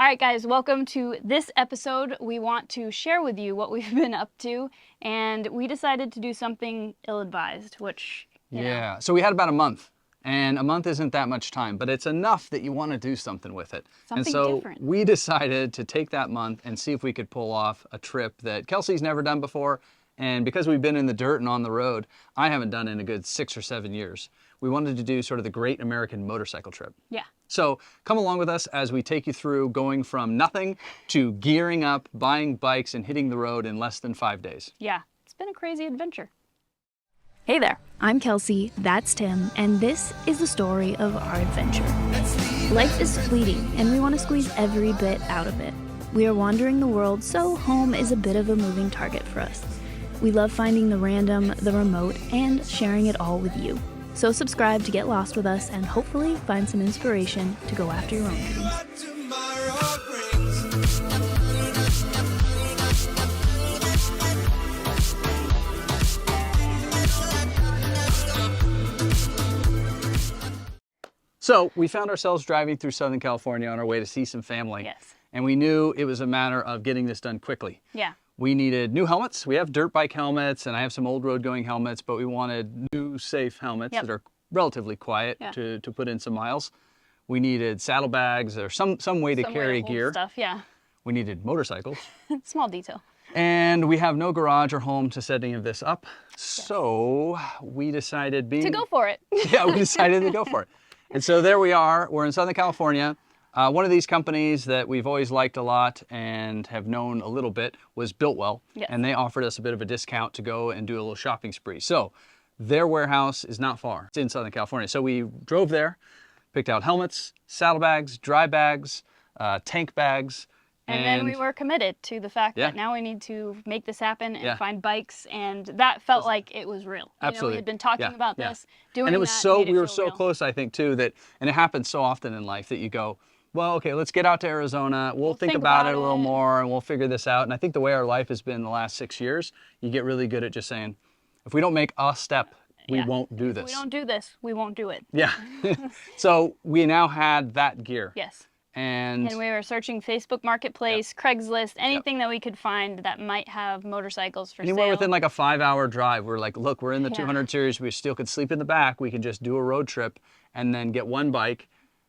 All right, guys, welcome to this episode. We want to share with you what we've been up to, and we decided to do something ill-advised, which, you know. So we had about a month, and a month isn't that much time, but it's enough that you want to do something with it. Something and so different. We decided to take that month and see if we could pull off a trip that Kelsey's never done before, and because we've been in the dirt and on the road, I haven't done in a good 6 or 7 years. We wanted to do sort of the Great American Motorcycle Trip. Yeah. So come along with us as we take you through going from nothing to gearing up, buying bikes, and hitting the road in less than 5 days. Yeah, it's been a crazy adventure. Hey there, I'm Kelsey, that's Tim, and this is the story of our adventure. Life is fleeting, and we want to squeeze every bit out of it. We are wandering the world, so home is a bit of a moving target for us. We love finding the random, the remote, and sharing it all with you. So subscribe to get lost with us and hopefully find some inspiration to go after your own dreams. So we found ourselves driving through Southern California on our way to see some family. Yes. And we knew it was a matter of getting this done quickly. Yeah. We needed new helmets. We have dirt bike helmets and I have some old road going helmets, but we wanted new safe helmets that are relatively quiet to put in some miles. We needed saddlebags or some way to carry gear. Stuff, yeah. We needed motorcycles. Small detail. And we have no garage or home to set any of this up. So we decided to go for it. Yeah, we decided to go for it. And so there we are. We're in Southern California. One of these companies that we've always liked a lot and have known a little bit was Biltwell. Yes. And they offered us a bit of a discount to go and do a little shopping spree. So their warehouse is not far. It's in Southern California. So we drove there, picked out helmets, saddlebags, dry bags, tank bags. And then we were committed to the fact that now we need to make this happen and find bikes, and that felt like it was real. Absolutely. You know, we had been talking about this, doing and it was that, we were so close, I think, too, that, and it happens so often in life that you go, well, okay, let's get out to Arizona. We'll think about it a little more and we'll figure this out. And I think the way our life has been the last 6 years, you get really good at just saying, if we don't make a step, we won't do this. If we don't do this, we won't do it. Yeah. So we now had that gear. Yes. And we were searching Facebook Marketplace, Craigslist, anything that we could find that might have motorcycles for anywhere sale. Within like a 5-hour drive. We're like, look, we're in the 200 series. We still could sleep in the back. We can just do a road trip and then get one bike.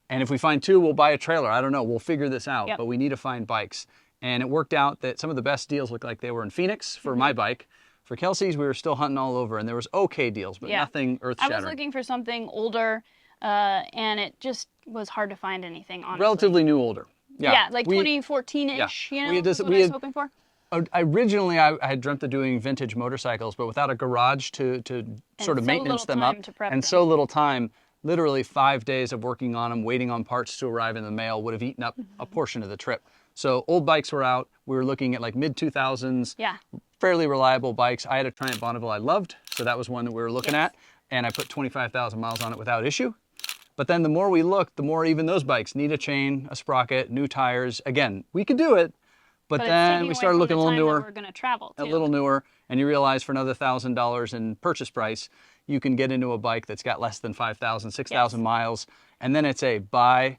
And if we find two, we'll buy a trailer. I don't know. We'll figure this out. But we need to find bikes. And it worked out that some of the best deals looked like they were in Phoenix for my bike. For Kelsey's, we were still hunting all over. And there was okay deals, but nothing earth-shattering. I was looking for something older, and it just was hard to find anything, honestly. Relatively new older. Yeah, like 2014-ish, you know, was what I was hoping for. Originally, I had dreamt of doing vintage motorcycles, but without a garage to sort of maintenance them up, and so little time, literally 5 days of working on them, waiting on parts to arrive in the mail would have eaten up a portion of the trip. So old bikes were out. We were looking at like mid-2000s, fairly reliable bikes. I had a Triumph Bonneville I loved, so that was one that we were looking at, and I put 25,000 miles on it without issue. But then the more we looked, the more even those bikes need a chain, a sprocket, new tires. Again, we could do it, but then we started looking a little newer, a little newer, and you realize for another $1,000 in purchase price, you can get into a bike that's got less than 5,000, 6,000 miles, and then it's a buy,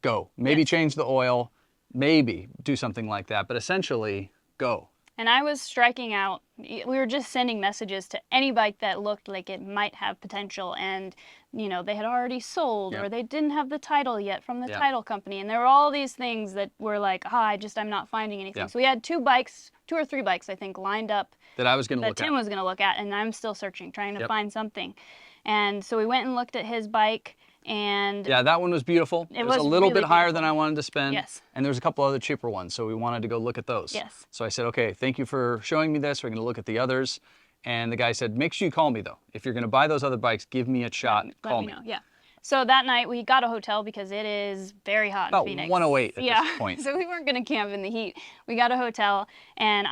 go. Maybe change the oil, maybe do something like that, but essentially go. And I was striking out. We were just sending messages to any bike that looked like it might have potential, and you know, they had already sold or they didn't have the title yet from the title company, and there were all these things that were like, I'm not finding anything. So we had 2 or 3 bikes, I think, lined up that I was going to look at. That Tim was going to look at, and I'm still searching, trying to find something. And so we went and looked at his bike. And that one was beautiful. It was a little bit higher than I wanted to spend. Yes. And there's a couple other cheaper ones, so we wanted to go look at those. Yes. So I said, okay, thank you for showing me this. We're going to look at the others. And the guy said, make sure you call me, though. If you're going to buy those other bikes, give me a shot. Call me. Let me know. Yeah. So that night we got a hotel because it is very hot in Phoenix. About 108 at this point. So we weren't going to camp in the heat. We got a hotel, and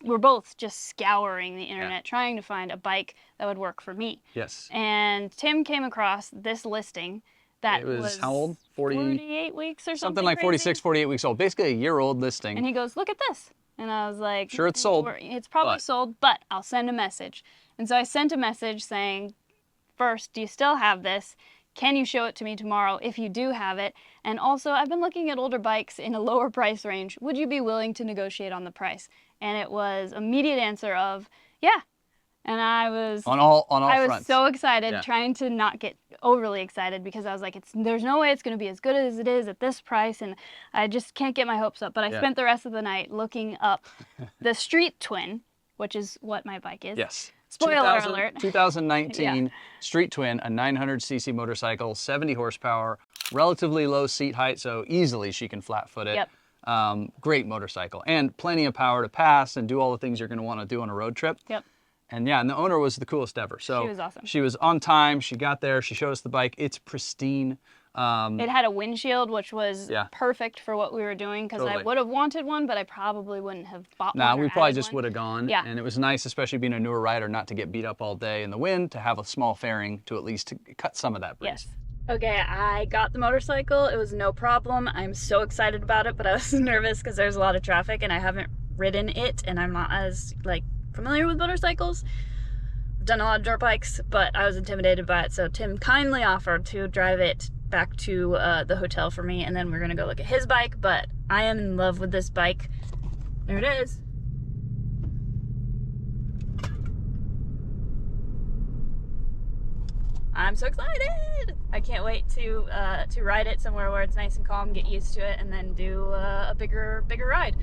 we're both just scouring the internet trying to find a bike that would work for me. Yes. And Tim came across this listing that was how old? 48 weeks or something like crazy. 46, 48 weeks old. Basically a year-old listing. And he goes, look at this. And I was like, sure, it's sold. It's probably sold, but I'll send a message. And so I sent a message saying, first, do you still have this? Can you show it to me tomorrow if you do have it? And also, I've been looking at older bikes in a lower price range. Would you be willing to negotiate on the price? And it was immediate answer of, yeah. And I was on all I fronts. was so excited, trying to not get overly excited, because I was like, there's no way it's going to be as good as it is at this price, and I just can't get my hopes up. But I spent the rest of the night looking up the Street Twin, which is what my bike is. Yes. Spoiler alert. 2019 Street Twin, a 900cc motorcycle, 70 horsepower, relatively low seat height, so easily she can flat foot it. Yep. Great motorcycle, and plenty of power to pass and do all the things you're going to want to do on a road trip. Yep. And yeah, and the owner was the coolest ever. So she was awesome. She was on time. She got there. She showed us the bike. It's pristine. It had a windshield, which was perfect for what we were doing, because I would have wanted one, but I probably wouldn't have bought one. Nah, we probably just would have gone. Yeah. And it was nice, especially being a newer rider, not to get beat up all day in the wind, to have a small fairing to at least cut some of that breeze. Yes. Okay, I got the motorcycle. It was no problem. I'm so excited about it, but I was nervous because there's a lot of traffic and I haven't ridden it, and I'm not as familiar with motorcycles. I've done a lot of dirt bikes, but I was intimidated by it, so Tim kindly offered to drive it back to the hotel for me, and then we're gonna go look at his bike. But I am in love with this bike. There it is. I'm so excited! I can't wait to ride it somewhere where it's nice and calm, get used to it, and then do a bigger ride.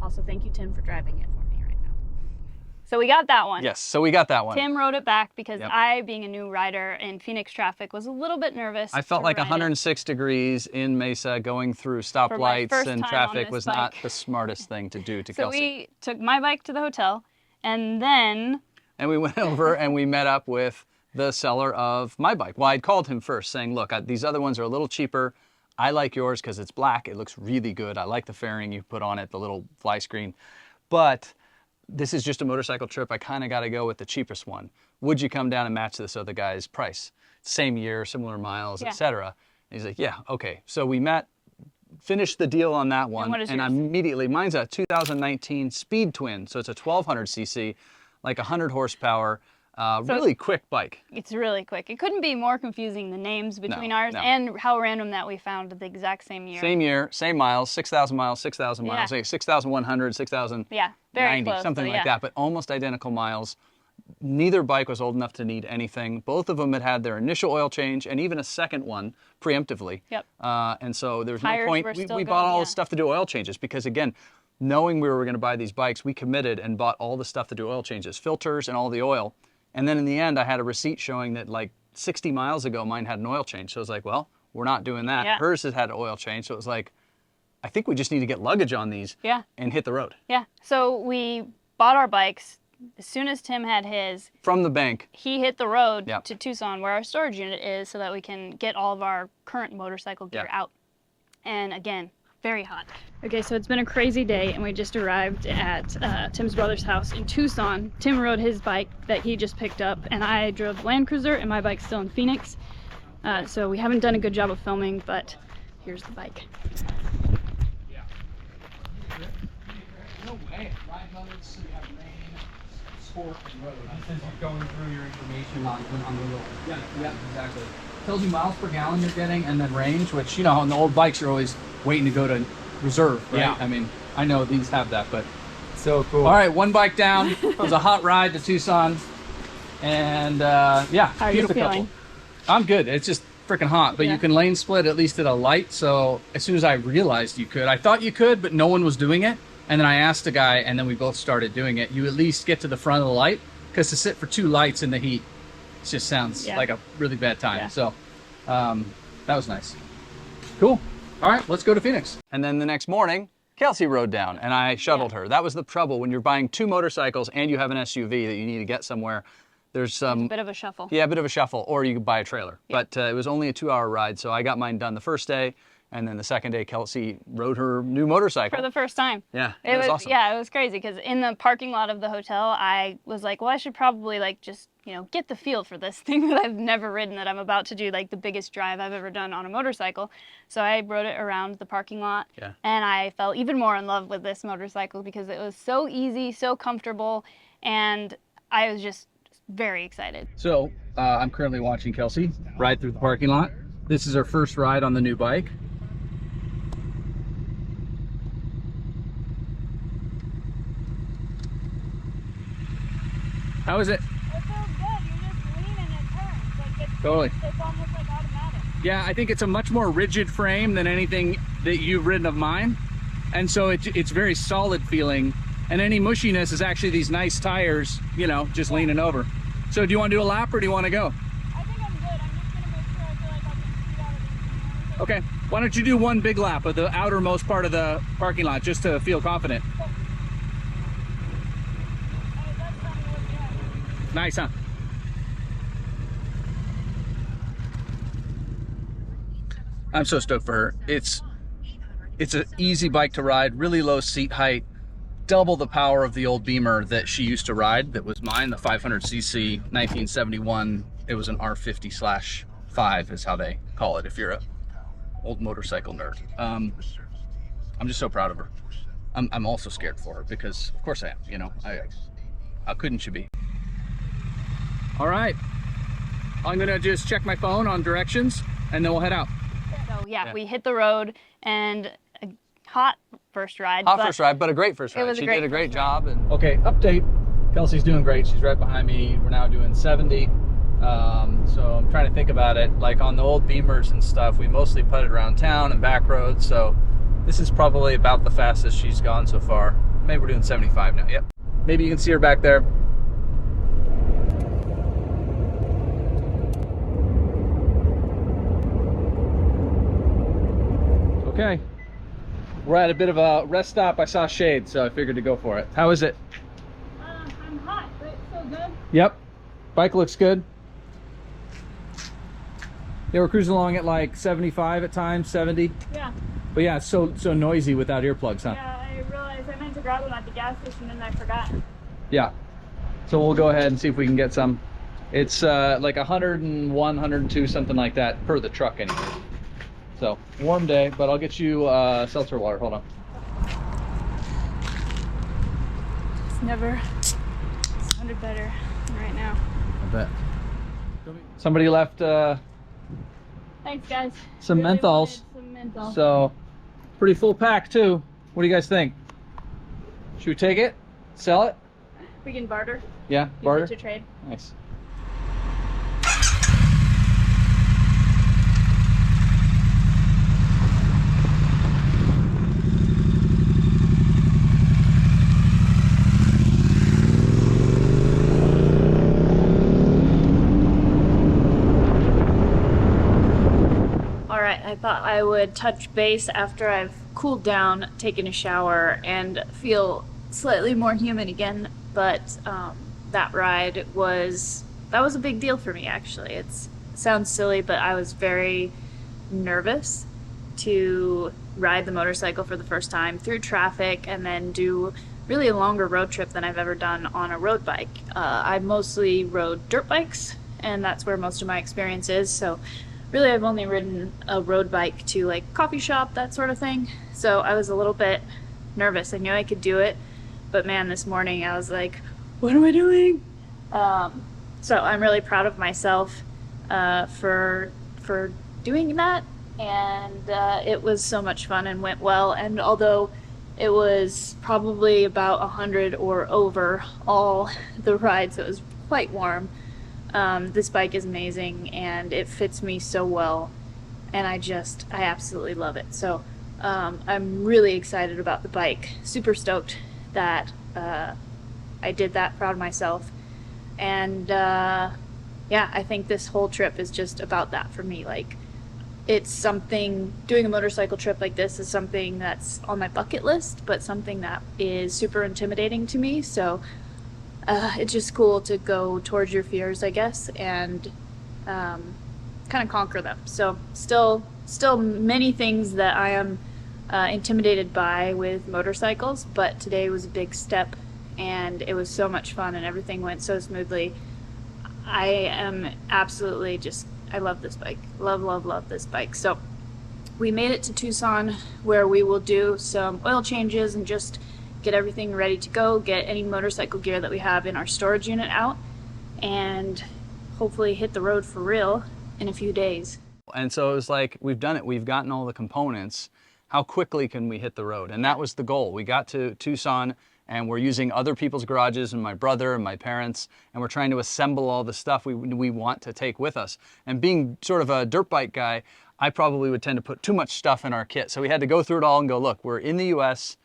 Also, thank you, Tim, for driving it for me right now. So we got that one. Yes, so we got that one. Tim rode it back because I, being a new rider in Phoenix traffic, was a little bit nervous. I felt like 106 degrees in Mesa going through stoplights and traffic was not the smartest thing to do to Kelsey. So we took my bike to the hotel, and then... And we went over and we met up with the seller of my bike. Well, I'd called him first saying, look, these other ones are a little cheaper. I like yours because it's black. It looks really good. I like the fairing you put on it, the little fly screen. But this is just a motorcycle trip. I kind of got to go with the cheapest one. Would you come down and match this other guy's price? Same year, similar miles, etc. And he's like, yeah, okay. So we met, finished the deal on that one. And immediately, mine's a 2019 Speed Twin. So it's a 1200cc, like 100 horsepower. Really quick bike. It's really quick. It couldn't be more confusing, the names between ours, and how random that we found the exact same year. Same year, same miles, 6,000 miles, 6,000 miles, 6,100, 6,090, something like that, but almost identical miles. Neither bike was old enough to need anything. Both of them had their initial oil change and even a second one preemptively. Yep. And so there's no Tires point. We bought all the stuff to do oil changes because, again, knowing we were going to buy these bikes, we committed and bought all the stuff to do oil changes, filters and all the oil. And then in the end, I had a receipt showing that 60 miles ago, mine had an oil change. So I was like, well, we're not doing that. Yeah. Hers has had an oil change. So it was like, I think we just need to get luggage on these and hit the road. Yeah. So we bought our bikes. As soon as Tim had his... From the bank. He hit the road to Tucson, where our storage unit is, so that we can get all of our current motorcycle gear out. And again, very hot. Okay, so it's been a crazy day, and we just arrived at Tim's brother's house in Tucson. Tim rode his bike that he just picked up, and I drove Land Cruiser, and my bike's still in Phoenix. So we haven't done a good job of filming, but here's the bike. No way. Sport and road. Since you're going through your information on the little... Yeah, exactly. Tells you miles per gallon you're getting, and then range, which, on the old bikes, you're always waiting to go to reserve, right? Yeah. I mean, I know these have that, but... So cool. All right, one bike down. It was a hot ride to Tucson. And, How are you beautiful feeling? couple. I'm good. It's just freaking hot, but you can lane split at least at a light. So as soon as I realized you could, I thought you could, but no one was doing it. And then I asked a guy, and then we both started doing it. You at least get to the front of the light, because to sit for 2 lights in the heat, it just sounds like a really bad time. Yeah. So that was nice. Cool. All right, let's go to Phoenix. And then the next morning, Kelsey rode down, and I shuttled her. That was the trouble when you're buying 2 motorcycles and you have an SUV that you need to get somewhere. There's a bit of a shuffle. Yeah, a bit of a shuffle, or you could buy a trailer. Yeah. But it was only a 2-hour ride, so I got mine done the first day. And then the second day, Kelsey rode her new motorcycle. For the first time. Yeah, it was awesome. Yeah, it was crazy, because in the parking lot of the hotel, I was like, well, I should probably just, get the feel for this thing that I've never ridden, that I'm about to do, the biggest drive I've ever done on a motorcycle. So I rode it around the parking lot. Yeah. And I fell even more in love with this motorcycle because it was so easy, so comfortable, and I was just very excited. So I'm currently watching Kelsey ride through the parking lot. This is her first ride on the new bike. How is it? It feels good. You're just leaning and it turns. Like Totally. It's almost like automatic. Yeah, I think it's a much more rigid frame than anything that you've ridden of mine. And so it's very solid feeling. And any mushiness is actually these nice tires, you know, just leaning over. So do you want to do a lap or do you want to go? I think I'm good. I'm just going to make sure I feel like I can see out of these. Okay, why don't you do one big lap of the outermost part of the parking lot just to feel confident. Nice, huh? I'm so stoked for her. It's an easy bike to ride, really low seat height, double the power of the old Beamer that she used to ride. That was mine, the 500cc 1971. It was an R50/5 is how they call it if you're a old motorcycle nerd. I'm just so proud of her. I'm also scared for her because of course I am, you know. How couldn't you be? All right, I'm gonna just check my phone on directions and then we'll head out. So yeah, we hit the road and a hot first ride. Hot first ride, but a great first ride. She did a great job. And okay, update. Kelsey's doing great. She's right behind me. We're now doing 70. So I'm trying to think about it. Like on the old Beamers and stuff, we mostly putted around town and back roads. So this is probably about the fastest she's gone so far. Maybe we're doing 75 now. Yep. Maybe you can see her back there. Okay, we're at a bit of a rest stop. I saw shade, so I figured to go for it. How is it? I'm hot, but it's still good. Yep, bike looks good. Yeah, we're cruising along at like 75 at times, 70. Yeah. But yeah, it's so noisy without earplugs, huh? Yeah, I realized I meant to grab one at the gas station and I forgot. Yeah, so we'll go ahead and see if we can get some. It's like 101, 102, something like that per the truck anyway. So, warm day, but I'll get you seltzer water. Hold on. It's sounded better than right now. I bet. Somebody left Thanks, guys. some Really menthols. Some menthols. So, pretty full pack too. What do you guys think? Should we take it? Sell it? We can barter. Yeah, Use barter. it to trade. Nice. I thought I would touch base after I've cooled down, taken a shower, and feel slightly more human again. But that ride was a big deal for me, actually. It sounds silly, but I was very nervous to ride the motorcycle for the first time through traffic and then do really a longer road trip than I've ever done on a road bike. I mostly rode dirt bikes, and that's where most of my experience is. So really, I've only ridden a road bike to like coffee shop, that sort of thing. So I was a little bit nervous. I knew I could do it, but man, this morning I was like, what am I doing? So I'm really proud of myself for doing that, and it was so much fun and went well. And although it was probably about 100 or over all the rides, it was quite warm. This bike is amazing and it fits me so well, and I absolutely love it. So I'm really excited about the bike, super stoked that I did that, proud of myself. And yeah, I think this whole trip is just about that for me. Like, it's something, doing a motorcycle trip like this is something that's on my bucket list, but something that is super intimidating to me. So it's just cool to go towards your fears, I guess, and kind of conquer them. So still many things that I am intimidated by with motorcycles, but today was a big step, and it was so much fun, and everything went so smoothly. I am absolutely I love this bike. Love this bike. So we made it to Tucson, where we will do some oil changes and just get everything ready to go, get any motorcycle gear that we have in our storage unit out, and hopefully hit the road for real in a few days. And so it was like, we've done it, we've gotten all the components. How quickly can we hit the road? And that was the goal. We got to Tucson and we're using other people's garages and my brother and my parents, and we're trying to assemble all the stuff we want to take with us. And being sort of a dirt bike guy, I probably would tend to put too much stuff in our kit. So we had to go through it all and go, look, we're in the US,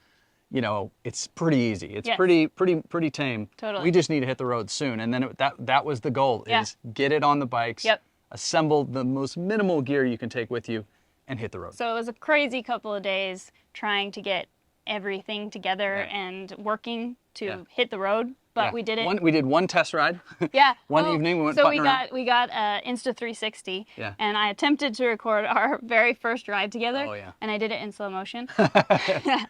you know, it's pretty easy. It's yes. pretty tame. Totally. We just need to hit the road soon. And then that was the goal, is get it on the bikes, yep. assemble the most minimal gear you can take with you, and hit the road. So it was a crazy couple of days trying to get everything together and working to hit the road, but we did it. We did one test ride. Yeah. One evening we went so putting around. we got Insta360, and I attempted to record our very first ride together, and I did it in slow motion.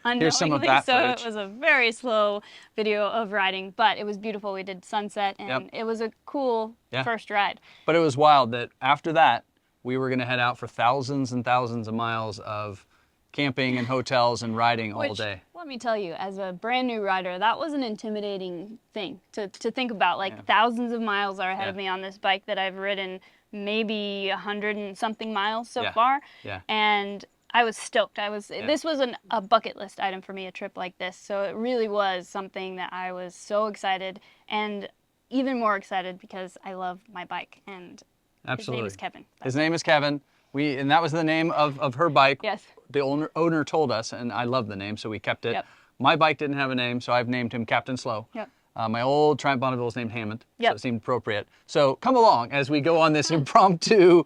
Here's some of that footage. So it was a very slow video of riding, but it was beautiful. We did sunset, and it was a cool first ride. But it was wild that after that, we were going to head out for thousands and thousands of miles of camping and hotels and riding all day. Let me tell you, as a brand new rider, that was an intimidating thing to think about. Like thousands of miles are ahead of me on this bike that I've ridden maybe 100 and something miles so far. Yeah. And I was stoked. This was a bucket list item for me, a trip like this. So it really was something that I was so excited, and even more excited because I love my bike, and absolutely. His name is Kevin. His name is Kevin. And that was the name of her bike. Yes. The owner told us, and I love the name, so we kept it. Yep. My bike didn't have a name, so I've named him Captain Slow. Yep. My old Triumph Bonneville was named Hammond, yep. so it seemed appropriate. So come along as we go on this impromptu,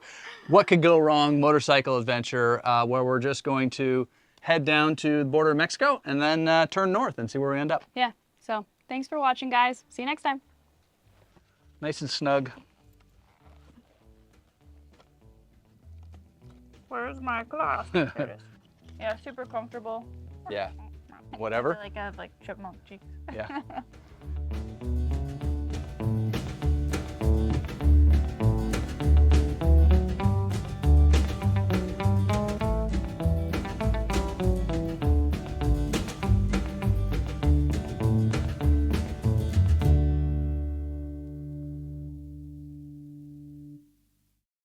what could go wrong motorcycle adventure, where we're just going to head down to the border of Mexico and then turn north and see where we end up. Yeah. So thanks for watching, guys. See you next time. Nice and snug. Where's my glass? There it is. Yeah, super comfortable. Yeah. Whatever. I feel like I have like chipmunk cheeks. Yeah.